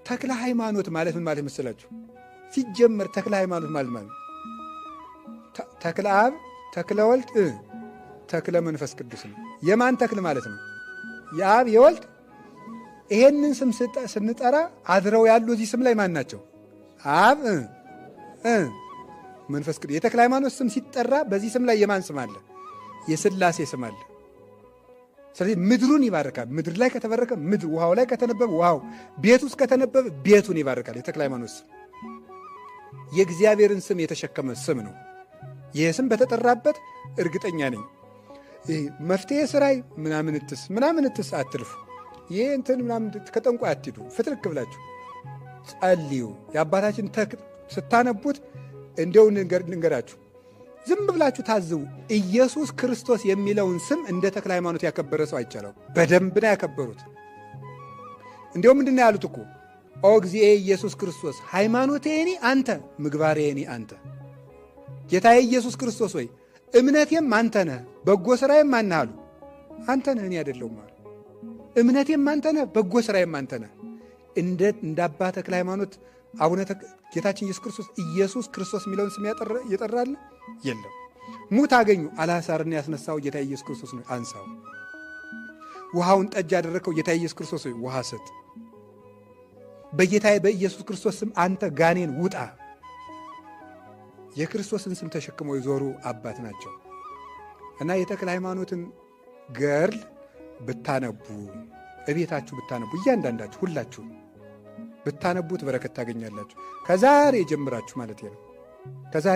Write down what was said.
ተክለ ሃይማኖት ማለት ምን ማለት መሰላችሁ? ሲጀመር ተክለ ሃይማኖት ማለት ተክለ አብ፣ ተክለ ወልድ፣ ተክለ መንፈስ ቅዱስ ነው። የማን ተክል ማለት ነው? የአብ የወልድ። ይሄንን ስም ስንጠራ አድረው ያሉ እዚህ ስም ላይ ማን ናቸው? አብ መንፈስ ቅዱስ። የተክለ ሃይማኖት ስም ሲጠራ በዚህ ስም ላይ የማን ስም አለ? የሥላሴ ስም አለ። ስለዚህ ምድሩን ይባርካል። ምድር ላይ ከተበረከ ምድር፣ ውሃው ላይ ከተነበበ ውሃው፣ ቤት ውስጥ ከተነበበ ቤቱን ይባርካል። የተክለ ሃይማኖት ስም የእግዚአብሔርን ስም የተሸከመ ስም ነው። ይህ ስም በተጠራበት እርግጠኛ ነኝ መፍትሔ ስራይ ምናምንትስ አትልፉ። ይህ እንትን ምናምን ከጠንቋይ አትሂዱ። ፍትልክ ብላችሁ ጸልዩ። የአባታችን ተክል ስታነቡት እንዲያው ልንገራችሁ፣ ዝም ብላችሁ ታዝቡ። ኢየሱስ ክርስቶስ የሚለውን ስም እንደ ተክለ ሃይማኖት ያከበረ ሰው አይቻለው። በደንብ ነው ያከበሩት። እንዲያው ምንድን ነው ያሉት እኮ ኦ እግዚእ ኢየሱስ ክርስቶስ ሃይማኖቴኒ አንተ ምግባሬኒ አንተ። ጌታዬ ኢየሱስ ክርስቶስ ወይ እምነቴም አንተ ነህ፣ በጎ ሥራዬም አንተ አሉ። አንተ ነህ፣ እኔ አይደለሁም አሉ። እምነቴም አንተ ነህ፣ በጎ ሥራዬም አንተ ነህ። እንደ አባ ተክለ ሃይማኖት አቡነ ጌታችን ኢየሱስ ክርስቶስ የሚለውን ስም እየጠራል የለም። ሙት አገኙ፣ አልዓዛርን ያስነሳው ጌታ ኢየሱስ ክርስቶስ ነው፣ አንሳው። ውሃውን ጠጅ ያደረከው ጌታ ኢየሱስ ክርስቶስ ወይ ውሃ ስጥ። በጌታዬ በኢየሱስ ክርስቶስ ስም አንተ ጋኔን ውጣ። የክርስቶስን ስም ተሸክመው የዞሩ አባት ናቸው። እና የተክለ ሃይማኖትን ገርል ብታነቡ፣ እቤታችሁ ብታነቡ፣ እያንዳንዳችሁ ሁላችሁ ብታነቡት በረከት ታገኛላችሁ። ከዛሬ ጀምራችሁ ማለት ነው። ከዛሬ